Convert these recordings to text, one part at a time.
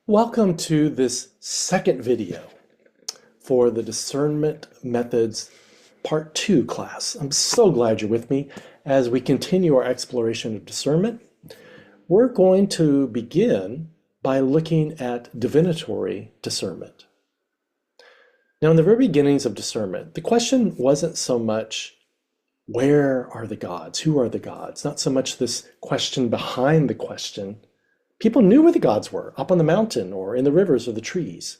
Welcome to this second video for the Discernment Methods Part 2 class. I'm so glad you're with me as we continue our exploration of discernment. We're going to begin by looking at divinatory discernment. Now, in the very beginnings of discernment, the question wasn't so much, where are the gods? Who are the gods? Not so much this question behind the question. People knew where the gods were, up on the mountain or in the rivers or the trees.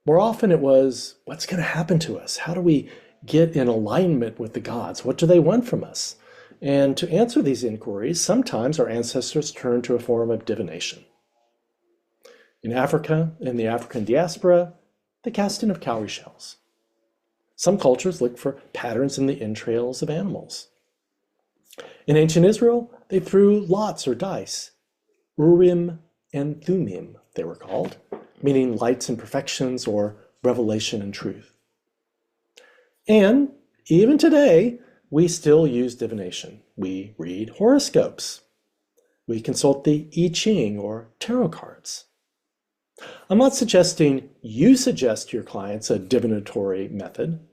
More often it was, what's going to happen to us? How do we get in alignment with the gods? What do they want from us? And to answer these inquiries, sometimes our ancestors turned to a form of divination. In Africa, in the African diaspora, the casting of cowrie shells. Some cultures looked for patterns in the entrails of animals. In ancient Israel, they threw lots or dice. Urim and Thummim, they were called, meaning lights and perfections or revelation and truth. And even today, we still use divination. We read horoscopes. We consult the I Ching or tarot cards. I'm not suggesting you suggest to your clients a divinatory method,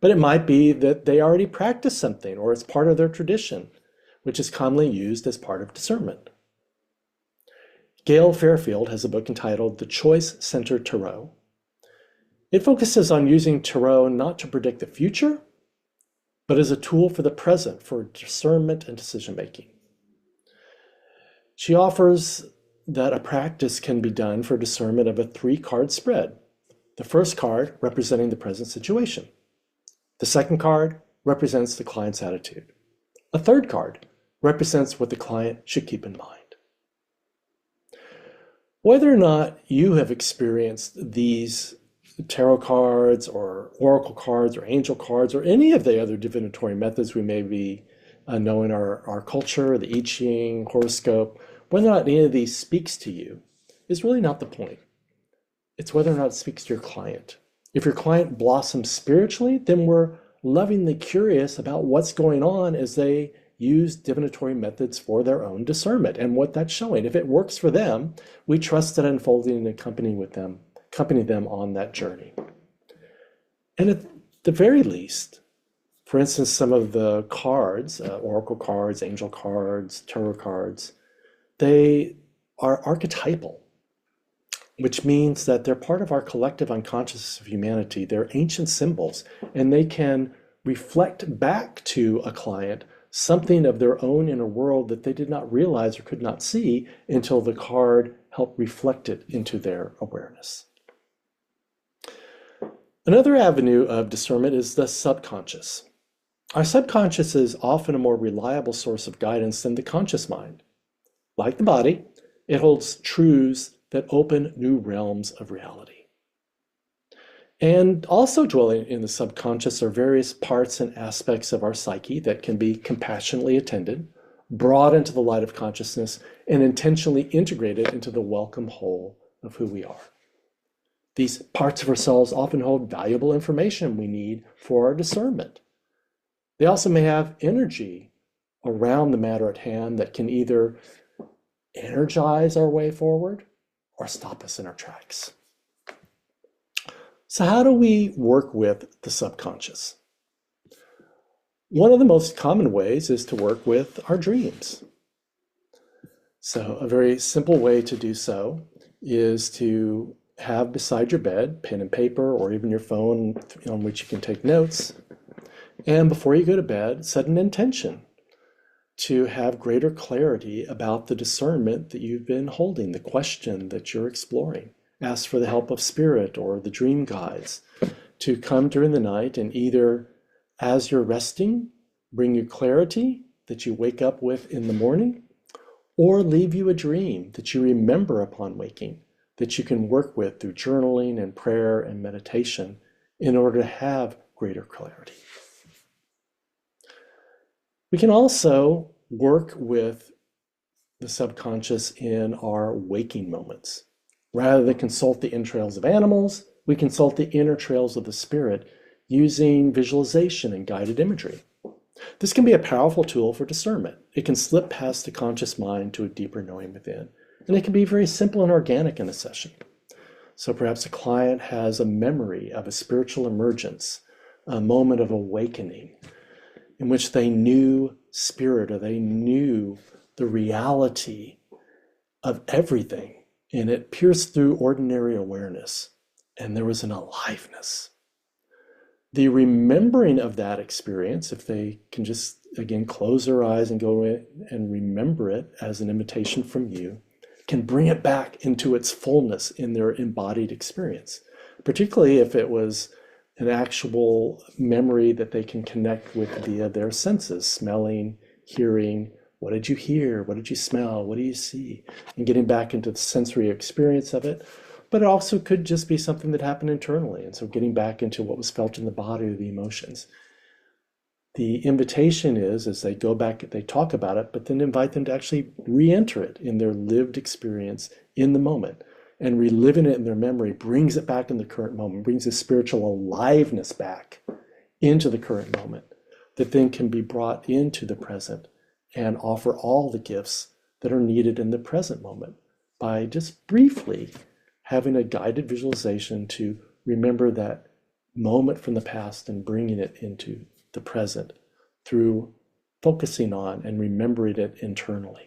but it might be that they already practice something or it's part of their tradition, which is commonly used as part of discernment. Gail Fairfield has a book entitled The Choice-Centered Tarot. It focuses on using tarot not to predict the future, but as a tool for the present for discernment and decision-making. She offers that a practice can be done for discernment of a 3-card spread. The first card representing the present situation. The second card represents the client's attitude. A third card represents what the client should keep in mind. Whether or not you have experienced these tarot cards or oracle cards or angel cards or any of the other divinatory methods we may be know in our culture, the I Ching, horoscope, whether or not any of these speaks to you is really not the point. It's whether or not it speaks to your client. If your client blossoms spiritually, then we're lovingly curious about what's going on as they use divinatory methods for their own discernment and what that's showing. If it works for them, we trust that unfolding and accompany them on that journey. And at the very least, for instance, some of the cards, oracle cards, angel cards, tarot cards, they are archetypal, which means that they're part of our collective unconsciousness of humanity. They're ancient symbols, and they can reflect back to a client something of their own inner world that they did not realize or could not see until the card helped reflect it into their awareness. Another avenue of discernment is the subconscious. Our subconscious is often a more reliable source of guidance than the conscious mind. Like the body, it holds truths that open new realms of reality. And also dwelling in the subconscious are various parts and aspects of our psyche that can be compassionately attended, brought into the light of consciousness, and intentionally integrated into the welcome whole of who we are. These parts of ourselves often hold valuable information we need for our discernment. They also may have energy around the matter at hand that can either energize our way forward or stop us in our tracks. So how do we work with the subconscious? One of the most common ways is to work with our dreams. So a very simple way to do so is to have beside your bed pen and paper or even your phone on which you can take notes. And before you go to bed, set an intention to have greater clarity about the discernment that you've been holding, the question that you're exploring. Ask for the help of spirit or the dream guides to come during the night and either, as you're resting, bring you clarity that you wake up with in the morning, or leave you a dream that you remember upon waking that you can work with through journaling and prayer and meditation in order to have greater clarity. We can also work with the subconscious in our waking moments. Rather than consult the entrails of animals, we consult the inner trails of the spirit using visualization and guided imagery. This can be a powerful tool for discernment. It can slip past the conscious mind to a deeper knowing within. And it can be very simple and organic in a session. So perhaps a client has a memory of a spiritual emergence, a moment of awakening in which they knew spirit, or they knew the reality of everything, and it pierced through ordinary awareness, and there was an aliveness. The remembering of that experience, if they can just, again, close their eyes and go in and remember it as an invitation from you, can bring it back into its fullness in their embodied experience, particularly if it was an actual memory that they can connect with via their senses, smelling, hearing. What did you hear? What did you smell? What do you see? And getting back into the sensory experience of it. But it also could just be something that happened internally. And so getting back into what was felt in the body or the emotions. The invitation is, as they go back, they talk about it, but then invite them to actually re-enter it in their lived experience in the moment. And reliving it in their memory brings it back in the current moment, brings a spiritual aliveness back into the current moment that then can be brought into the present and offer all the gifts that are needed in the present moment by just briefly having a guided visualization to remember that moment from the past and bringing it into the present through focusing on and remembering it internally.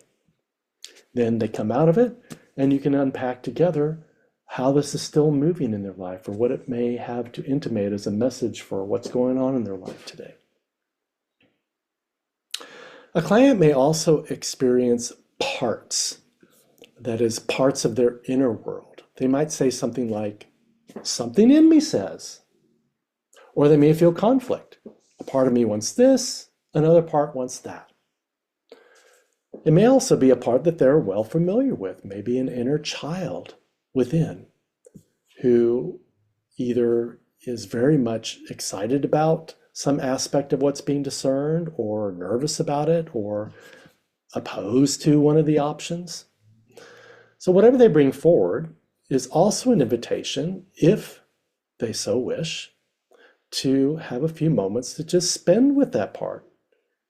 Then they come out of it, and you can unpack together how this is still moving in their life, or what it may have to intimate as a message for what's going on in their life today. A client may also experience parts, that is, parts of their inner world. They might say something like, "Something in me says," or they may feel conflict. A part of me wants this, another part wants that. It may also be a part that they're well familiar with, maybe an inner child within, who either is very much excited about some aspect of what's being discerned, or nervous about it, or opposed to one of the options. So whatever they bring forward is also an invitation, if they so wish, to have a few moments to just spend with that part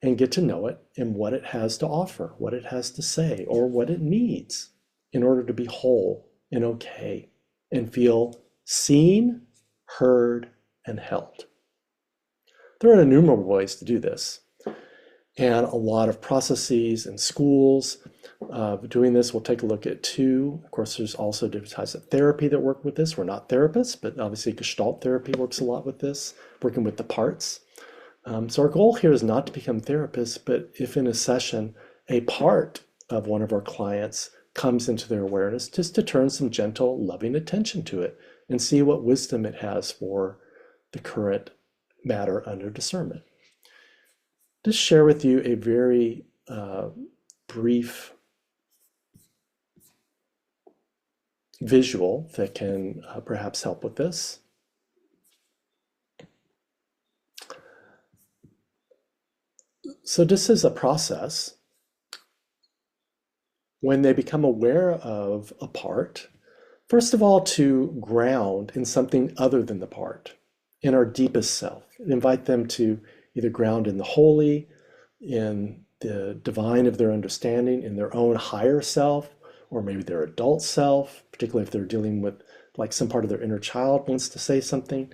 and get to know it and what it has to offer, what it has to say, or what it needs in order to be whole and okay and feel seen, heard, and held. There are innumerable ways to do this, and a lot of processes and schools doing this. We'll take a look at two. Of course, there's also different types of therapy that work with this. We're not therapists, but obviously Gestalt therapy works a lot with this, working with the parts. So our goal here is not to become therapists, but if in a session, a part of one of our clients comes into their awareness, just to turn some gentle, loving attention to it and see what wisdom it has for the current matter under discernment. Just share with you a very brief visual that can perhaps help with this. So this is a process. When they become aware of a part, first of all, to ground in something other than the part, in our deepest self. Invite them to either ground in the holy, in the divine of their understanding, in their own higher self, or maybe their adult self, particularly if they're dealing with like some part of their inner child wants to say something.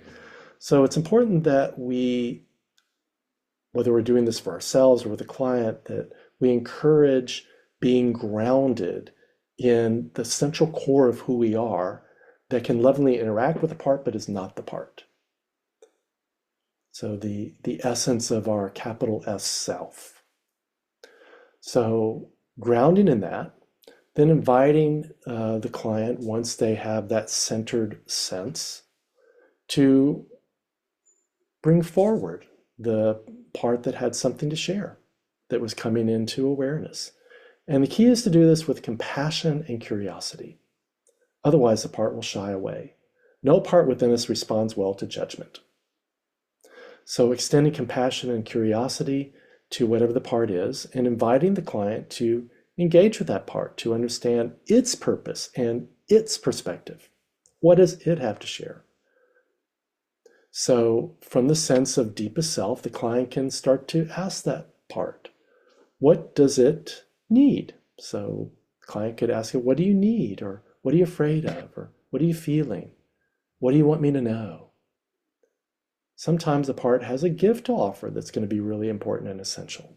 So it's important that we, whether we're doing this for ourselves or with a client, that we encourage being grounded in the central core of who we are that can lovingly interact with the part but is not the part. So the essence of our capital S self. So grounding in that, then inviting the client, once they have that centered sense, to bring forward the part that had something to share, that was coming into awareness. And the key is to do this with compassion and curiosity. Otherwise, the part will shy away. No part within us responds well to judgment. So extending compassion and curiosity to whatever the part is, and inviting the client to engage with that part, to understand its purpose and its perspective. What does it have to share? So from the sense of deepest self, the client can start to ask that part, what does it need? So the client could ask it, what do you need? Or what are you afraid of? Or what are you feeling? What do you want me to know? Sometimes the part has a gift to offer that's going to be really important and essential.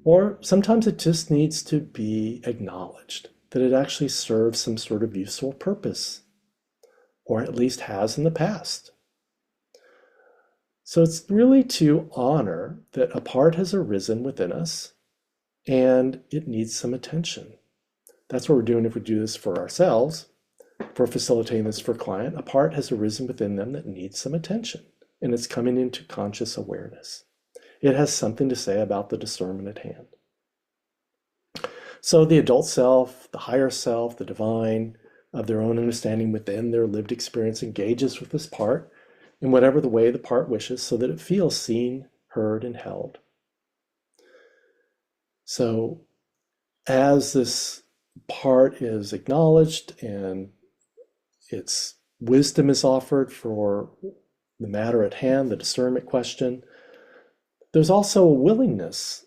Or sometimes it just needs to be acknowledged that it actually serves some sort of useful purpose, or at least has in the past. So it's really to honor that a part has arisen within us and it needs some attention. That's what we're doing if we do this for ourselves. For facilitating this for a client, a part has arisen within them that needs some attention, and it's coming into conscious awareness. It has something to say about the discernment at hand. So the adult self, the higher self, the divine of their own understanding within their lived experience engages with this part in whatever the way the part wishes so that it feels seen, heard, and held. So as this part is acknowledged and its wisdom is offered for the matter at hand, the discernment question, there's also a willingness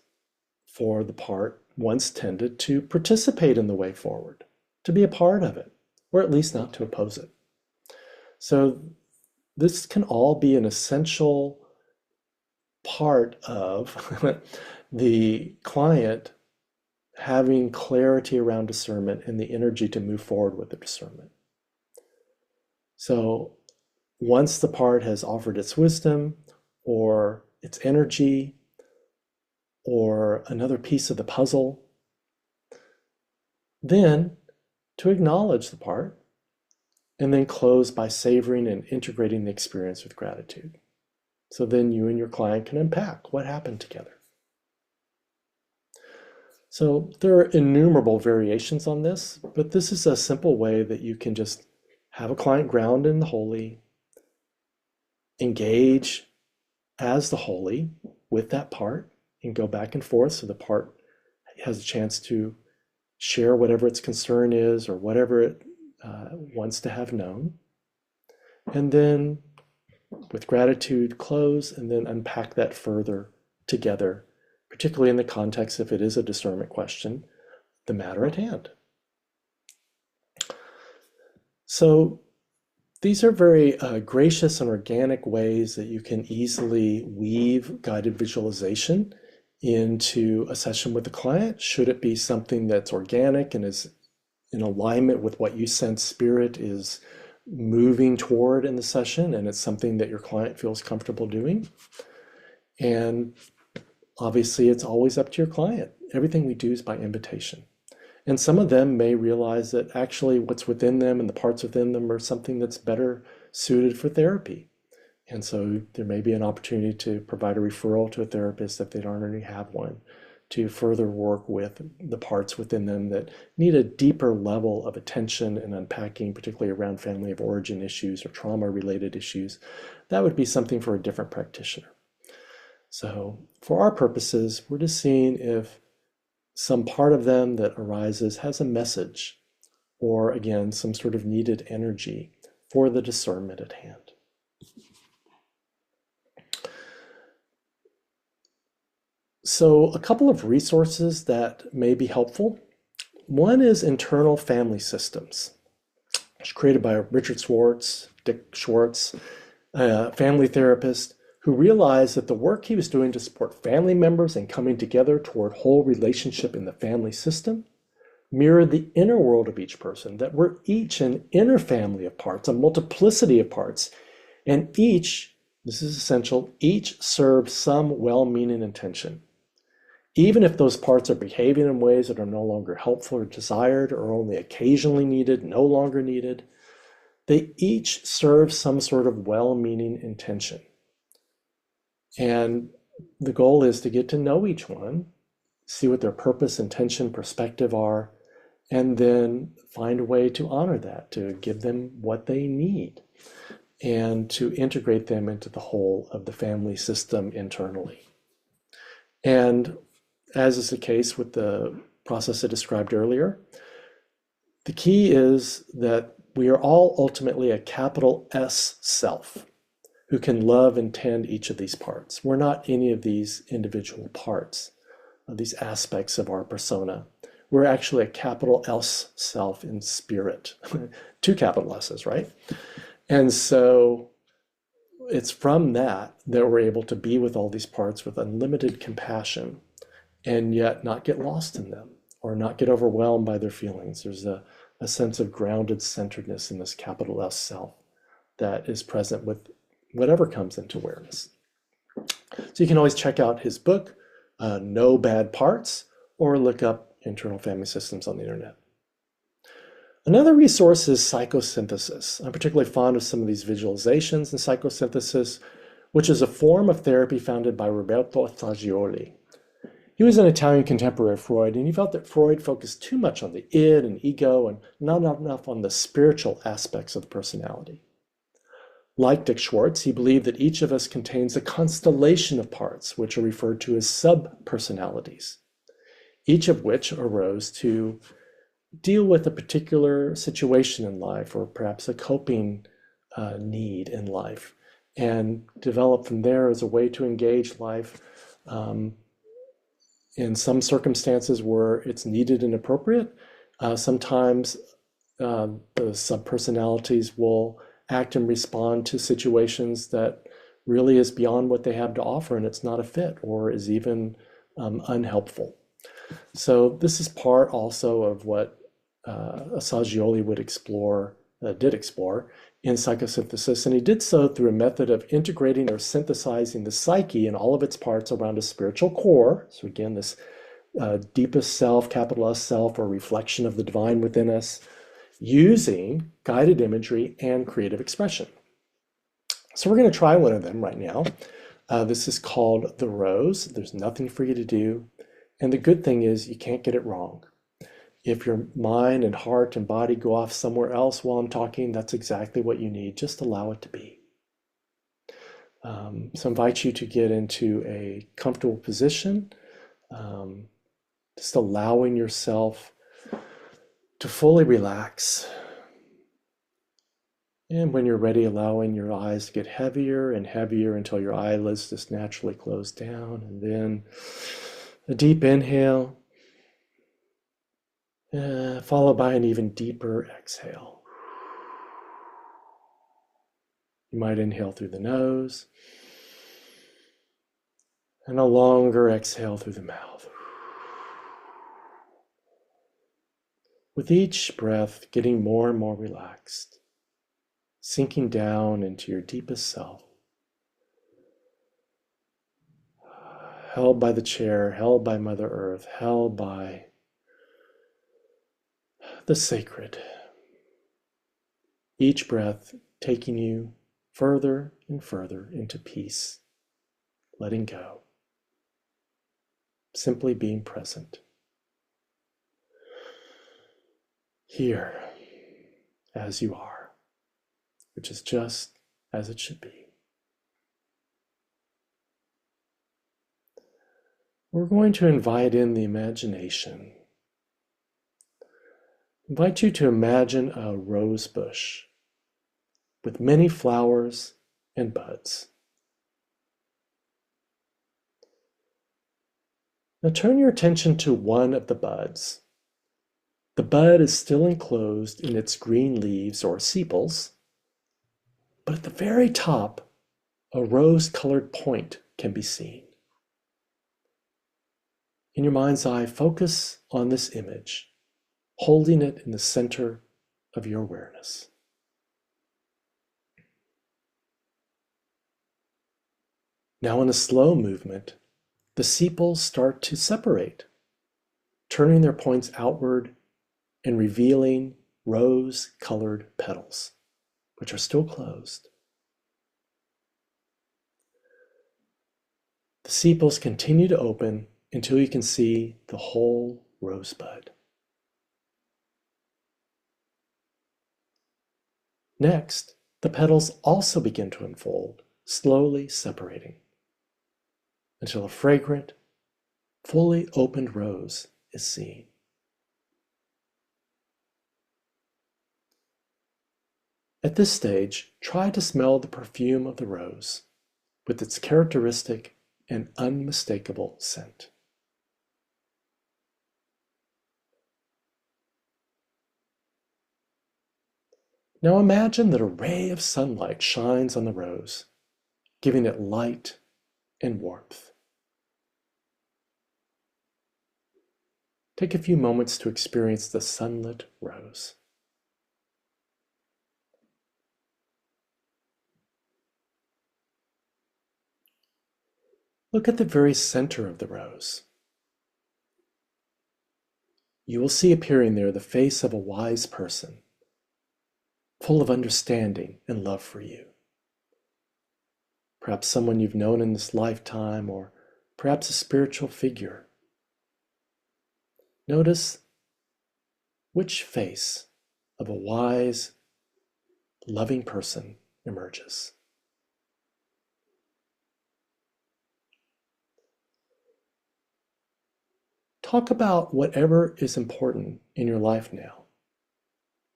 for the part once tended to participate in the way forward, to be a part of it, or at least not to oppose it. So this can all be an essential part of the client having clarity around discernment and the energy to move forward with the discernment. So once the part has offered its wisdom or its energy or another piece of the puzzle, then to acknowledge the part and then close by savoring and integrating the experience with gratitude. So then you and your client can unpack what happened together. So there are innumerable variations on this, but this is a simple way that you can just have a client ground in the holy, engage as the holy with that part, and go back and forth so the part has a chance to share whatever its concern is or whatever it wants to have known. And then with gratitude, close and then unpack that further together, particularly in the context, if it is a discernment question, the matter at hand. So these are very gracious and organic ways that you can easily weave guided visualization into a session with the client, should it be something that's organic and is in alignment with what you sense spirit is moving toward in the session, and it's something that your client feels comfortable doing. And obviously, it's always up to your client. Everything we do is by invitation. And some of them may realize that actually what's within them and the parts within them are something that's better suited for therapy. And so there may be an opportunity to provide a referral to a therapist if they don't already have one, to further work with the parts within them that need a deeper level of attention and unpacking, particularly around family of origin issues or trauma-related issues. That would be something for a different practitioner. So for our purposes, we're just seeing if some part of them that arises has a message, or again, some sort of needed energy for the discernment at hand. So a couple of resources that may be helpful. One is Internal Family Systems. It's created by Richard Schwartz, Dick Schwartz, a family therapist who realized that the work he was doing to support family members and coming together toward whole relationship in the family system mirrored the inner world of each person, that we're each an inner family of parts, a multiplicity of parts, and each, this is essential, each serves some well-meaning intention. Even if those parts are behaving in ways that are no longer helpful or desired, or only occasionally needed, no longer needed, they each serve some sort of well-meaning intention. And the goal is to get to know each one, see what their purpose, intention, perspective are, and then find a way to honor that, to give them what they need, and to integrate them into the whole of the family system internally. And as is the case with the process I described earlier, the key is that we are all ultimately a capital S self who can love and tend each of these parts. We're not any of these individual parts, of these aspects of our persona. we're actually a capital S self in spirit. Two capital S's, right? And so it's from that we're able to be with all these parts with unlimited compassion and yet not get lost in them or not get overwhelmed by their feelings. There's a sense of grounded centeredness in this capital S self that is present with whatever comes into awareness. So you can always check out his book, No Bad Parts, or look up internal family systems on the internet. Another resource is psychosynthesis. I'm particularly fond of some of these visualizations in psychosynthesis, which is a form of therapy founded by Roberto Assagioli. He was an Italian contemporary of Freud, and he felt that Freud focused too much on the id and ego and not enough on the spiritual aspects of the personality. Like Dick Schwartz, he believed that each of us contains a constellation of parts, which are referred to as sub-personalities, each of which arose to deal with a particular situation in life or perhaps a coping need in life and develop from there as a way to engage life in some circumstances where it's needed and appropriate. Sometimes the sub-personalities will act and respond to situations that really is beyond what they have to offer and it's not a fit or is even unhelpful. So this is part also of what Assagioli would did explore in psychosynthesis, and he did so through a method of integrating or synthesizing the psyche and all of its parts around a spiritual core. So again, this deepest self, capital S self, or reflection of the divine within us, using guided imagery and creative expression. So we're going to try one of them right now. This is called The Rose. There's nothing for you to do. And the good thing is you can't get it wrong. If your mind and heart and body go off somewhere else while I'm talking, that's exactly what you need. Just allow it to be. So I invite you to get into a comfortable position, just allowing yourself to fully relax. And when you're ready, allowing your eyes to get heavier and heavier until your eyelids just naturally close down. And then a deep inhale, followed by an even deeper exhale. You might inhale through the nose and a longer exhale through the mouth. With each breath, getting more and more relaxed, sinking down into your deepest self, held by the chair, held by Mother Earth, held by the sacred. Each breath taking you further and further into peace, letting go, simply being present. Here, as you are, which is just as it should be. We're going to invite in the imagination. Invite you to imagine a rose bush with many flowers and buds. Now turn your attention to one of the buds. The bud is still enclosed in its green leaves or sepals, but at the very top, a rose-colored point can be seen. In your mind's eye, focus on this image, holding it in the center of your awareness. Now in a slow movement, the sepals start to separate, turning their points outward and revealing rose-colored petals, which are still closed. The sepals continue to open until you can see the whole rosebud. Next, the petals also begin to unfold, slowly separating, until a fragrant, fully opened rose is seen. At this stage, try to smell the perfume of the rose with its characteristic and unmistakable scent. Now imagine that a ray of sunlight shines on the rose, giving it light and warmth. Take a few moments to experience the sunlit rose. Look at the very center of the rose. You will see appearing there the face of a wise person, full of understanding and love for you. Perhaps someone you've known in this lifetime, or perhaps a spiritual figure. Notice which face of a wise, loving person emerges. Talk about whatever is important in your life now.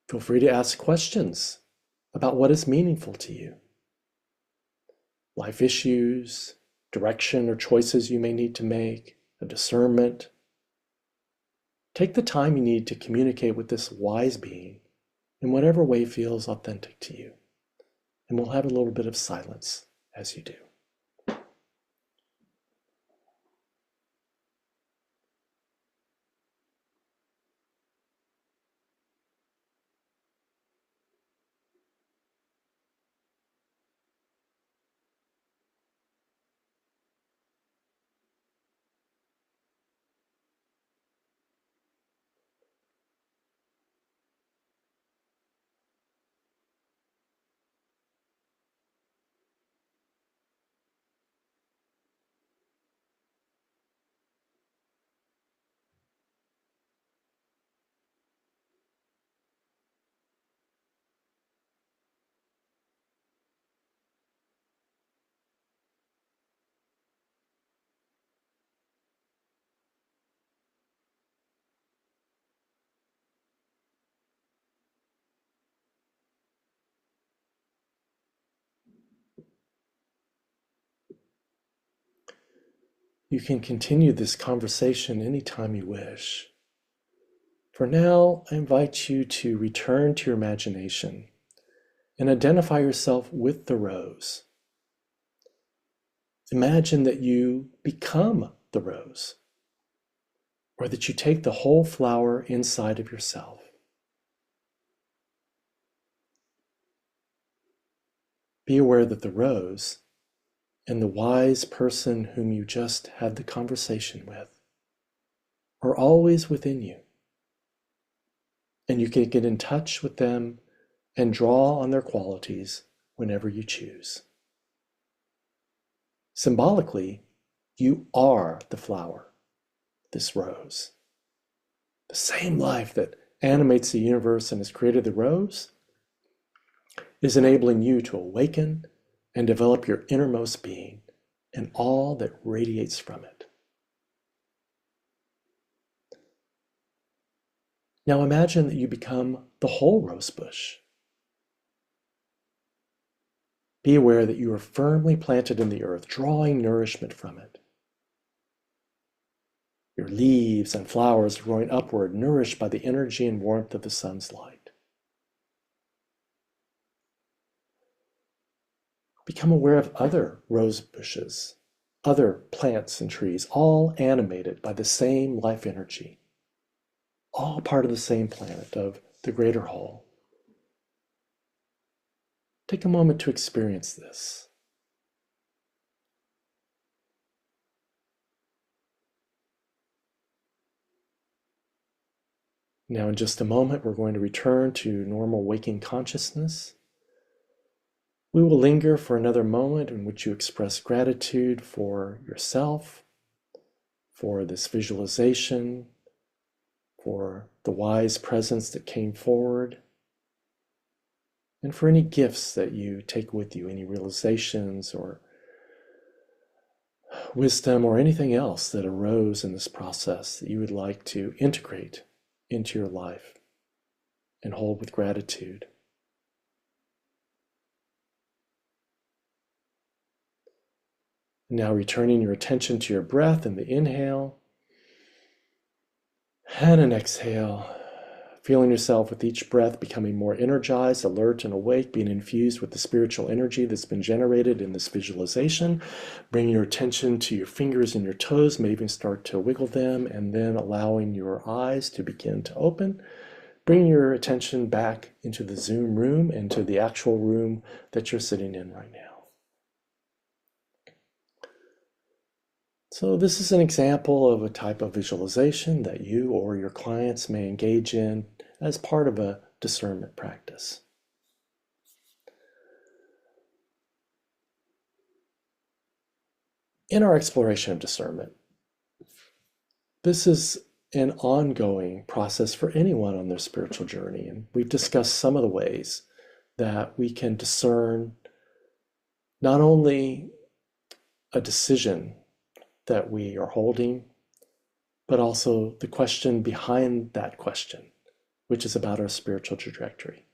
Feel free to ask questions about what is meaningful to you. Life issues, direction or choices you may need to make, a discernment. Take the time you need to communicate with this wise being in whatever way feels authentic to you. And we'll have a little bit of silence as you do. You can continue this conversation anytime you wish. For now, I invite you to return to your imagination and identify yourself with the rose. Imagine that you become the rose, or that you take the whole flower inside of yourself. Be aware that the rose and the wise person whom you just had the conversation with are always within you. And you can get in touch with them and draw on their qualities whenever you choose. Symbolically, you are the flower, this rose. The same life that animates the universe and has created the rose is enabling you to awaken and develop your innermost being and all that radiates from it. Now imagine that you become the whole rose bush. Be aware that you are firmly planted in the earth, drawing nourishment from it. Your leaves and flowers are growing upward, nourished by the energy and warmth of the sun's light. Become aware of other rose bushes, other plants and trees, all animated by the same life energy, all part of the same planet, of the greater whole. Take a moment to experience this. Now, in just a moment, we're going to return to normal waking consciousness. We will linger for another moment in which you express gratitude for yourself, for this visualization, for the wise presence that came forward, and for any gifts that you take with you, any realizations or wisdom or anything else that arose in this process that you would like to integrate into your life and hold with gratitude. Now returning your attention to your breath in the inhale and an exhale. feeling yourself with each breath becoming more energized, alert, and awake, being infused with the spiritual energy that's been generated in this visualization. Bring your attention to your fingers and your toes, maybe even start to wiggle them, and then allowing your eyes to begin to open. Bring your attention back into the Zoom room, into the actual room that you're sitting in right now. So this is an example of a type of visualization that you or your clients may engage in as part of a discernment practice. In our exploration of discernment, this is an ongoing process for anyone on their spiritual journey, and we've discussed some of the ways that we can discern not only a decision that we are holding, but also the question behind that question, which is about our spiritual trajectory,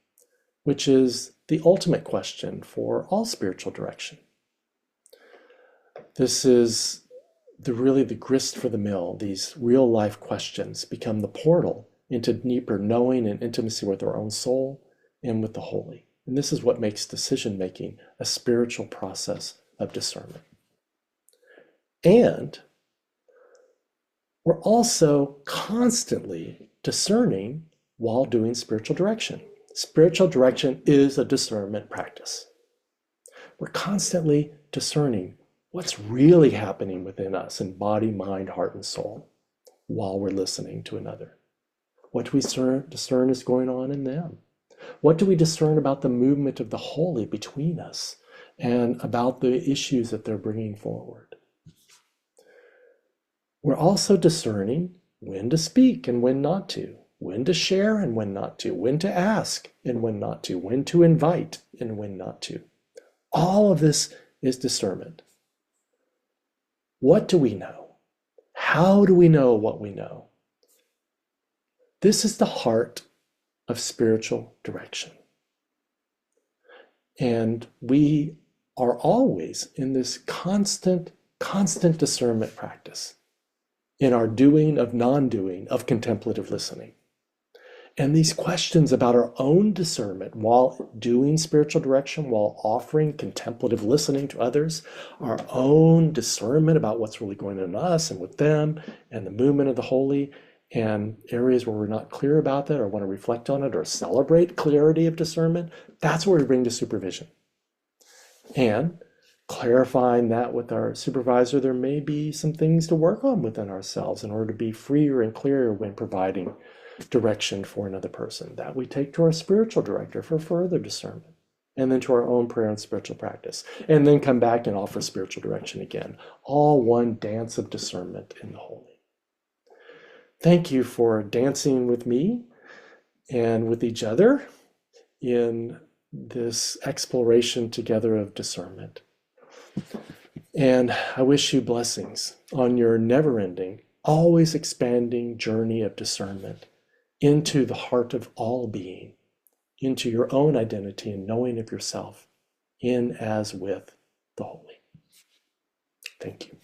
which is the ultimate question for all spiritual direction. This is really the grist for the mill. These real life questions become the portal into deeper knowing and intimacy with our own soul and with the holy. And this is what makes decision making a spiritual process of discernment. And we're also constantly discerning while doing spiritual direction. Spiritual direction is a discernment practice. We're constantly discerning what's really happening within us in body, mind, heart, and soul while we're listening to another. What do we discern is going on in them? What do we discern about the movement of the holy between us and about the issues that they're bringing forward? We're also discerning when to speak and when not to, when to share and when not to, when to ask and when not to, when to invite and when not to. All of this is discernment. What do we know? How do we know what we know? This is the heart of spiritual direction. And we are always in this constant discernment practice in our doing of non-doing, of contemplative listening. And these questions about our own discernment while doing spiritual direction, while offering contemplative listening to others, our own discernment about what's really going on in us and with them, and the movement of the holy, and areas where we're not clear about that or want to reflect on it or celebrate clarity of discernment, that's where we bring to supervision. And clarifying that with our supervisor, there may be some things to work on within ourselves in order to be freer and clearer when providing direction for another person. That we take to our spiritual director for further discernment, and then to our own prayer and spiritual practice, and then come back and offer spiritual direction again. All one dance of discernment in the holy. Thank you for dancing with me and with each other in this exploration together of discernment. And I wish you blessings on your never-ending, always expanding journey of discernment into the heart of all being, into your own identity and knowing of yourself in as with the holy. Thank you.